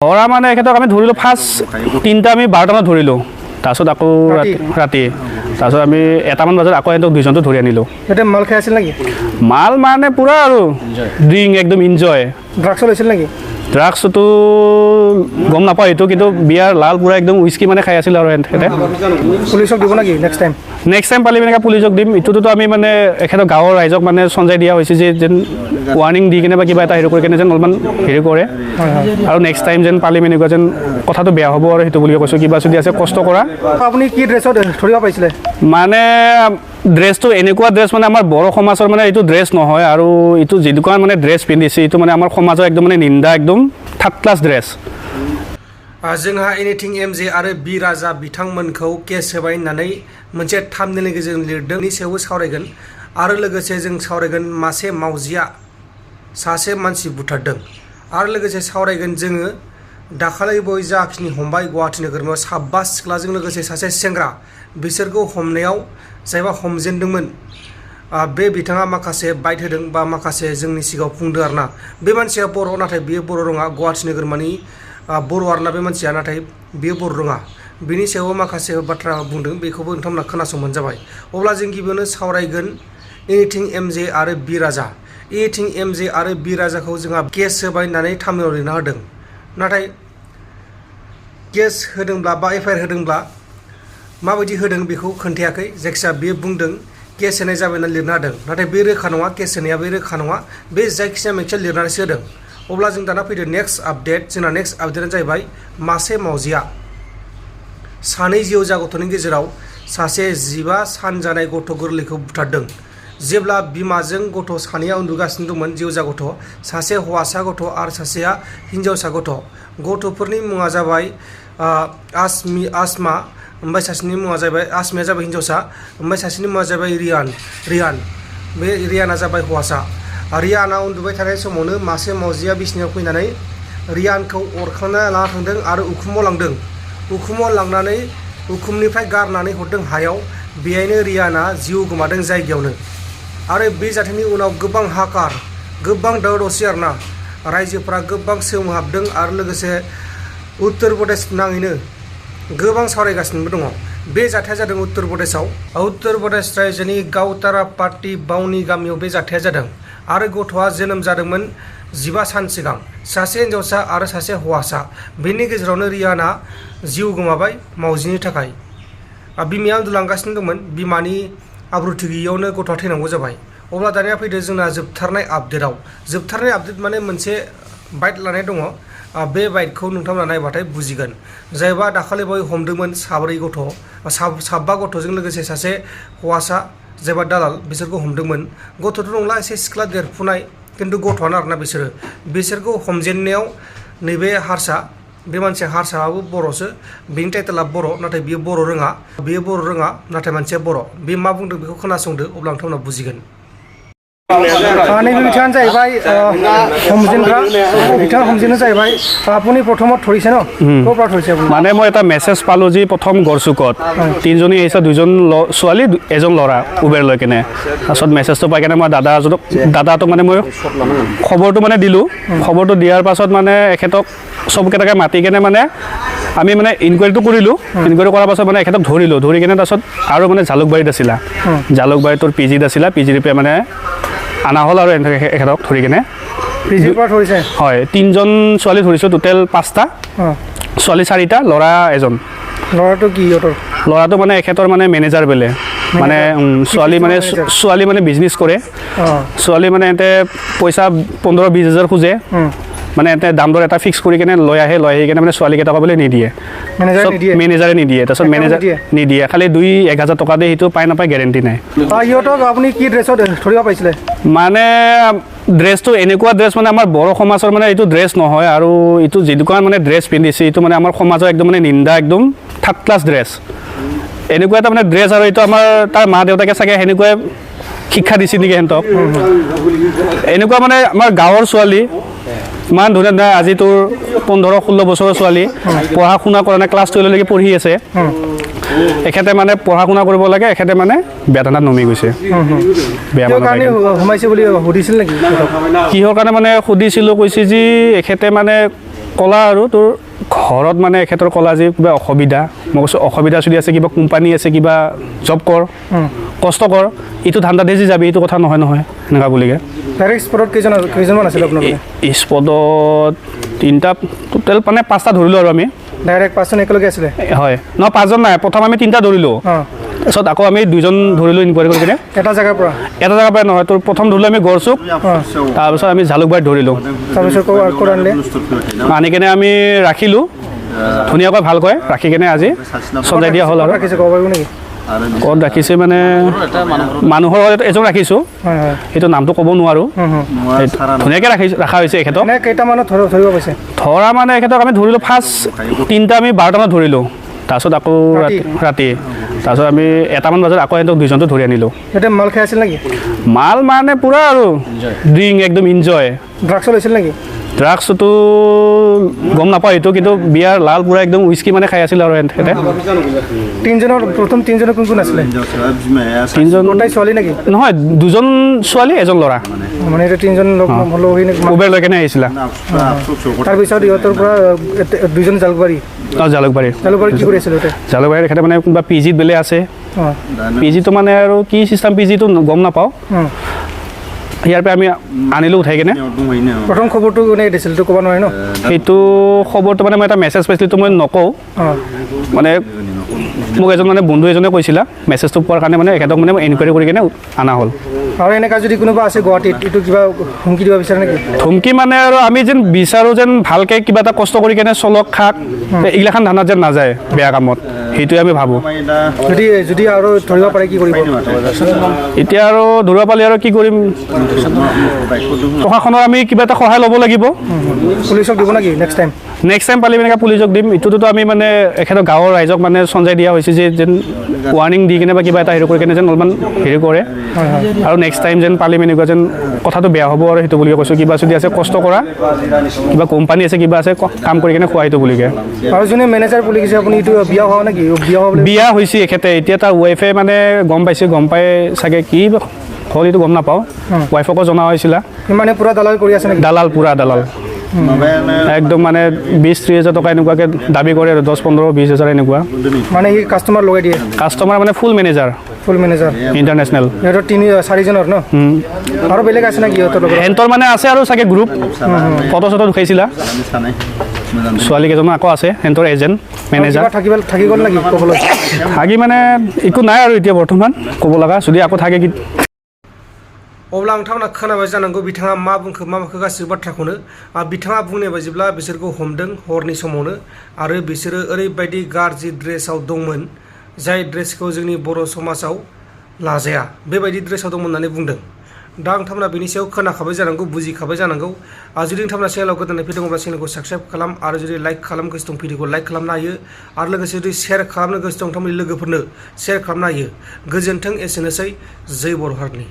ধৰা মানে এখেতক আমি ধৰিলোঁ ফাৰ্ষ্ট 3টা আমি 12টামানত ধৰিলোঁ তাৰপিছত আকৌ ৰাতি তাৰপিছত আমি 1টামান বজাত আকৌ এহেঁতক 2জনটো ধৰি আনিলোঁ এতিয়া মাল খাই আছিল নেকি মাল মানে পূৰা আৰু ড্ৰিংক একদম এনজয় ড্ৰাগছ লৈছিল নেকি ড্ৰাগছটো গম নাপাওঁ এইটো কিন্তু বিয়াৰ লাল পূৰা একদম উইস্কি মানে খাই আছিল আৰু এখেতে পুলিচক দিব নেকি নেক্সট টাইম পালি মানে পুলিচক দিম এইটোতো আমি মানে এখেতৰ গাঁৱৰ ৰাইজক মানে সঞ্জয় দিয়া হৈছে যে যেন ৱাৰ্ণিং দি কিনে বা কিবা এটা হেৰি কৰি কিনে যেন অলপমান হেৰি কৰে আৰু নেক্সট টাইম যেন পালি এনেকুৱা যেন কথাটো বেয়া হ'ব আৰু সেইটো বুলি কৈছোঁ কিবা যদি আছে কষ্ট কৰা আপুনি কি ড্ৰেছত ধৰিব পাৰিছিলে মানে ড্ৰেছটো এনেকুৱা ড্ৰেছ মানে আমাৰ বড়ো সমাজৰ মানে এইটো ড্ৰেছ নহয় আৰু এইটো যিটো মানে ড্ৰেছ পিন্ধিছে এইটো মানে আমাৰ সমাজৰ একদম মানে নিন্দা একদম থাৰ্ড ক্লাছ ড্ৰেছ जोंहा एनिथिं एमजे आरो बि राजा बिथांमोनखौ केस होबाय होननानै मोनसे थाम्बनेलनि गेजेरजों लिरदों नि सायावबो सावरायगोन आरो लोगोसे जों सावरायगोन मासे मावजिया सासे मानसि बुथारदों आरो लोगोसे सावरायगोन जोङो दाखालै बय जाखिनि हमबाय गुवाहाटि नोगोरमायाव 7 सिख्लाजों लोगोसे सासे सेंग्रा बिसोरखौ हमनायाव जायबा हमजेनदोंमोन बे बिथाङा माखासे बाइट होदों बा माखासे जोंनि सिगाङाव बुंदों आरोना बे मानसिया बर' नाथाय बियो बर' रोङा गुवाहाटि नोगोरमानि बर' आरोना बे मानसिया नाथाय बियो बर' रोङा बिनि सायाव माखासे बाथ्रा बुंदों बेखौबो नोंथांमोना खोनासंबानो जाबाय अब्ला जों गिबियावनो सावरायगोन एनिथिं एमजे आरो बि राजा एनिथिं एमजे आरो बि राजाखौ जोंहा केस होबाय होननानै थाम्बनेलाव लिरना होदों नाथाय केस होदोंब्ला बा एफआइआर होदोंब्ला माबायदि होदों बेखौ खोन्थायाखै जायखिजाया बेयो बुंदों केस होनाय जाबाय होनना लिरना होदों नाथाय बे रोखा नङा केस होनाया बे रोखा नङा बे जायखिजाया मोनसे लिरनानैसो होदों अब्ला जों दाना फैदो नेक्स्ट आपडेट जोंना नेक्स्ट आपडेटआनो जाहैबाय मासे मावजिया सानै जिउजा गथ'नि गेजेराव सासे 15 सान जानाय गथ' गोरलैखौ बुथारदों जेब्ला बिमाजों गथ' सानैया उन्दुगासिनो दंमोन जिउजा गथ' सासे हौवासा गथ' आरो सासेया हिन्जावसा गथ'फोरनि मुङा जाबाय आसमा ओमफ्राय सासेनि मुङा जाबाय आसमाया जाबाय हिन्जावसा ओमफ्राय सासेनि मुङा जाबाय रियान बे रियाना जाबाय हौवासा रियाना उन्दुबाय थानाय समावनो मासे मावजिया बिसिनायाव फैनानै रियानखौ अरखांना लाना थांदों आरो उखुमाव लांदों उखुमाव लांनानै उखुमनिफ्राय गारनानै हरदों हायाव बेहायनो रियाना जिउ गोमादों जायगायावनो आरो बे जाथायनि उनाव गोबां हाकार गोबां दावराव-दावसि आरोना रायजोफोरा गोबां सोमोहाबदों आरो लोगोसे उत्तर प्रदेश नाङैनो गोबां सावरायगासिनोबो दङ बे जाथाया जादों उत्तर प्रदेश रायजोनि गावतारा पार्टी बावनि गामियाव बे जाथाया जादों आरो गथ'आ जोनोम जादोंमोन 15 सान सिगां सासे हिन्जावसा आरो सासे हौवासा बेनि गेजेरावनो रियाना जिउ गोमाबाय मावजिनि थाखाय बिमाया उन्दुलांगासिनो दंमोन बिमानि आब्रुथि गैयियावनो गथ'आ थैनांगौ जाबाय अब्ला दानिया फैदो जोंना जोबथारनाय आपडेट माने मोनसे बाइट लानाय दङ बे बाइटखौ नोंथांमोना नायबाथाय बुजिगोन जायबा दाखालि बय हमदोंमोन 7 गथ'जों लोगोसे सासे हौवासा जायबा दालाल बिसोरखौ हमदोंमोन गथ'थ' नंला एसे सिख्ला देरफुनाय खिन्थु गथ'आनो आरोना बिसोरखौ हमजेननायाव नैबे हारसा बे मानसिया हारसाबाबो बर'सो बेनि टाइटेला बर' नाथाय बियो बर' रोङा नाथाय मानसिया बर' बे मा बुंदों बेखौ खोनासंदो अब्ला नोंथांमोना बुजिगोन नैबे बिथाङानो जाहैबाय हमजेनग्रा बिथाङा हमजेनो जाहैबाय আপুনি प्रथमত ধৰিছে ন ক'ৰ পৰা ধৰিছে আপুনি মানে মই এটা মেছেজ পালোঁ যে প্ৰথম গড়চুকত 3জনী আহিছে 2জন ছোৱালী 1জন ল'ৰা উবেৰ লৈ কিনে তাৰপিছত মেছেজটো পাই কিনে মই দাদাটোক মানে মই খবৰটো মানে দিলোঁ খবৰটো দিয়াৰ পাছত মানে এখেতক চবকেইটাকে মাতি কিনে মানে আমি মানে ইনকুৱাৰীটো কৰিলোঁ ইনকুৱাৰী কৰাৰ পাছত মানে এখেতক ধৰি কিনে তাৰপিছত আৰু মানে জালুকবাৰীত আছিলা জালুকবাৰীত তোৰ পিজিত আছিলা পিজিৰ পৰা মানে আনা হ'ল আৰু এখেতক ধৰি কিনে পিজিৰ পৰা ধৰিছে হয় 3জন ছোৱালী ধৰিছোঁ টোটেল 5টা ছোৱালী 4টা ল'ৰা 1জন ল'ৰাটো কি ল'ৰাটো মানে এখেতৰ মানে মেনেজাৰ বেলে মানে ছোৱালী মানে বিজনেছ কৰে ছোৱালী মানে এতে পইচা 15-20 হাজাৰ খোজে মানে এতে দাম দৰ এটা ফিক্স কৰি কিনে লৈ আহি কিনে মানে ছোৱালীকেইটকা বোলে নিদিয়ে মেনেজাৰে নিদিয়ে তাৰপিছত মেনেজাৰ নিদিয়ে খালি 2-1 হাজাৰ টকা দিয়ে সেইটো পাই নাপায় গেৰেণ্টি নাই সিহঁতক আপুনি কি ড্ৰেছত ধৰিব পাৰিছিলে মানে ড্ৰেছটো এনেকুৱা ড্ৰেছ মানে আমাৰ বড়ো সমাজৰ মানে এইটো ড্ৰেছ নহয় আৰু এইটো যিটো মানে ড্ৰেছ পিন্ধিছে এইটো মানে আমাৰ সমাজৰ একদম মানে নিন্দা একদম থাৰ্ড ক্লাছ ড্ৰেছ এনেকুৱা এটা মানে ড্ৰেছ আৰু এইটো আমাৰ তাৰ মা দেউতাকে চাগে সেনেকুৱাই শিক্ষা দিছে নেকি সিহঁতক এনেকুৱা মানে আমাৰ গাঁৱৰ ছোৱালী ইমান ধুনীয়া আজি তোৰ 15-16 বছৰৰ ছোৱালী পঢ়া শুনা কৰা নাই ক্লাছ 12লৈকে পঢ়ি আছে এখেতে মানে পঢ়া শুনা কৰিব লাগে এখেতে মানে বেদানাত নমি গৈছে বেয়া মানে সোমাইছে বুলি সুধিছিল নেকি কিহৰ কাৰণে মানে সুধিছিলোঁ কৈছে যে এখেতে মানে কলা আৰু তোৰ ঘৰত মানে এখেতৰ কলা যে কিবা অসুবিধা মই কৈছোঁ অসুবিধা চলি আছে কিবা কোম্পানী আছে কিবা জব কৰ কষ্ট কৰ এইটো ধান্দাতে যে যাবি এইটো কথা নহয় এনেকুৱা বুলিকে ডাইৰেক্ট স্পটত কেইজনমান আছিল আপোনালোকে স্পটত তিনিটা টোটেল মানে 5টা ধৰিলোঁ আৰু আমি ডাইৰেক্ট 5জন একেলগে আছিলে হয় নহয় 5জন নাই প্ৰথম আমি 3টা ধৰিলোঁ তাৰপিছত আকৌ আমি 2জন ধৰিলোঁ ইনকুৱাৰী কৰি কিনে এটা জেগাৰ পৰা নহয় তোৰ প্ৰথম ধৰিলোঁ আমি গড়চুক তাৰপিছত আমি জালুকবাৰীত ধৰিলোঁ তাৰপিছত ক'ত আনিলে আনি কিনে আমি ৰাখিলোঁ ধুনীয়াকৈ ভালকৈ ৰাখি কিনে আজি সজাই দিয়া হ'ল আৰু ৰাখিছে ক'ব পাৰিব নেকি ক'ত ৰাখিছে মানে মানুহৰ এজন ৰাখিছোঁ সেইটো নামটো ক'ব নোৱাৰোঁ ধুনীয়াকৈ ৰখা হৈছে এখেতক এনে কেইটামানত ধৰিব পাৰিছে ধৰা মানে এখেতক আমি ধৰিলোঁ ফাৰ্ষ্ট 3টা আমি 12টামানত ধৰিলোঁ তাৰপিছত আকৌ ৰাতি তাৰপিছত আমি 1টামান বজাত আকৌ সিহঁতক 2জনটো ধৰি আনিলোঁ এতিয়া মাল খাই আছিল নেকি মাল মানে পূৰা আৰু ড্ৰিংক একদম ইনজয় ড্ৰাগছো লৈছিল নেকি ড্ৰাগছটো গম নাপাওঁ এইটো কিন্তু বিয়াৰ লাল পূৰা একদম উইস্কি মানে খাই আছিল আৰু সিহঁতে প্ৰথম 3জনৰ কোন কোন আছিলে 3জন গোটাই ছোৱালী নেকি নহয় 2জন ছোৱালী এজন ল'ৰা মানে এতিয়া 3জন উবেৰ লৈ কেনে আহিছিলা তাৰপিছত ইহঁতৰ পৰা 2জন জালুকবাৰী জালুকবাৰী কি কৰি আছিলে জালুকবাৰীৰ এখেতে মানে কোনোবা পিজিত বেলে আছে পিজিটো মানে আৰু কি চিষ্টেম পিজিটো গম নাপাওঁ ইয়াৰ পৰা আমি আনিলোঁ উঠাই কিনে প্ৰথম খবৰটো কোনে দিছিল তো ক'ব নোৱাৰে ন সেইটো খবৰটো মানে মই এটা মেছেজ পাইছিলোঁ মই নকওঁ মানে মোক এজন মানে বন্ধু এজনে কৈছিলা মেছেজটো পোৱাৰ কাৰণে মানে এখেতক মানে এনকুৱাৰী কৰি কিনে অনা হ'ল আৰু এনেকুৱা যদি কোনোবা আছে গুৱাহাটীত এইটো কিবা হুমকি দিব বিচাৰে নেকি ধুমকি মানে আৰু আমি যেন বিচাৰোঁ যেন ভালকৈ কিবা এটা কষ্ট কৰি কেনে চলক খাক এইগিলাখান ধাৰণাত যেন নাযায় বেয়া কামত সেইটোৱে আমি ভাবোঁ যদি আৰু ধৰিব পাৰে কি কৰিব এতিয়া আৰু ধৰিব পালে আৰু কি কৰিম প্ৰশাসনৰ আমি কিবা এটা সহায় ল'ব লাগিব পুলিচক দিব নেকি নেক্সট টাইম পালে এনেকৈ পুলিচক দিম এইটোতো আমি মানে এখেতৰ গাঁৱৰ ৰাইজক মানে সঞ্জাই দিয়া হৈছে যে যেন ৱাৰ্ণিং দি কিনে বা কিবা এটা হেৰি কৰি কিনে যেন অলপমান হেৰি কৰে আৰু নেক্সট টাইম যেন পালি এনেকুৱা যেন কথাটো বেয়া হ'ব আৰু সেইটো বুলি কৈছোঁ কিবা যদি আছে কষ্ট কৰা কিবা কোম্পানী আছে কিবা আছে কাম কৰি কিনে খোৱা সেইটো বুলিকে আৰু যোনে মেনেজাৰ বুলি কৈছে আপুনি এইটো বিয়া হোৱা নেকি বিয়া হৈছে এখেতে এতিয়া তাৰ ৱাইফে মানে গম পাই চাগে কি হ'ল এইটো গম নাপাওঁ ৱাইফকো জনা হৈছিলা মানে পূৰা দালাল কৰি আছে নেকি পূৰা দালাল একদম মানে 20-30 হাজাৰ টকা এনেকুৱাকৈ দাবী কৰে আৰু 10-15-20 হাজাৰ এনেকুৱা মানে সি কাষ্টমাৰ লগাই দিয়ে কাষ্টমাৰ মানে ফুল মেনেজাৰ ইণ্টাৰনেশ্যনেল সিহঁতৰ 3-4জনৰ ন আৰু বেলেগ আছে নেকি সিহঁতৰ মানে আছে আৰু চাগে গ্ৰুপ ফটো চটো উঠাইছিলা ছোৱালী কেইজনো আকৌ আছে সিহঁতৰ এজেণ্ট মেনেজাৰ থাকি গ'ল নেকি ক'বলৈ থাকি মানে একো নাই আৰু এতিয়া বৰ্তমান ক'ব লগা যদি আকৌ থাকে কি अब्ला नोंथांमोना खोनाबाय जानांगौ बिथाङा मा बुंखो मा माखो गासिबो बाथ्राखौनो बिथाङा बुंनाय बायदिब्ला बिसोरखौ हमदों हरनि समावनो आरो बिसोरो ओरैबायदि गाज्रि ड्रेसाव दंमोन जाय ड्रेसखौ जोंनि बर' समाजाव लाजाया बेबायदि ड्रेसाव दंमोन होननानै बुंदों दा नोंथांमोना बेनि सायाव खोनाखाबाय जानांगौ बुजिखाबाय जानांगौ जुदि नोंथांमोना चेनेलाव गोदानै फैदोंब्ला चेनेलखौ साबस्क्राइब खालाम आरो जुदि लाइक खालामनो गोसो दं भिडिअखौ लाइक खालामनो हायो आरो लोगोसे जुदि शेयार खालामनो गोसो दं नोंथांमोननि लोगोफोरनो शेयार खालामनो हायो गोजोन्थों एसेनोसै जय बर' हारिनि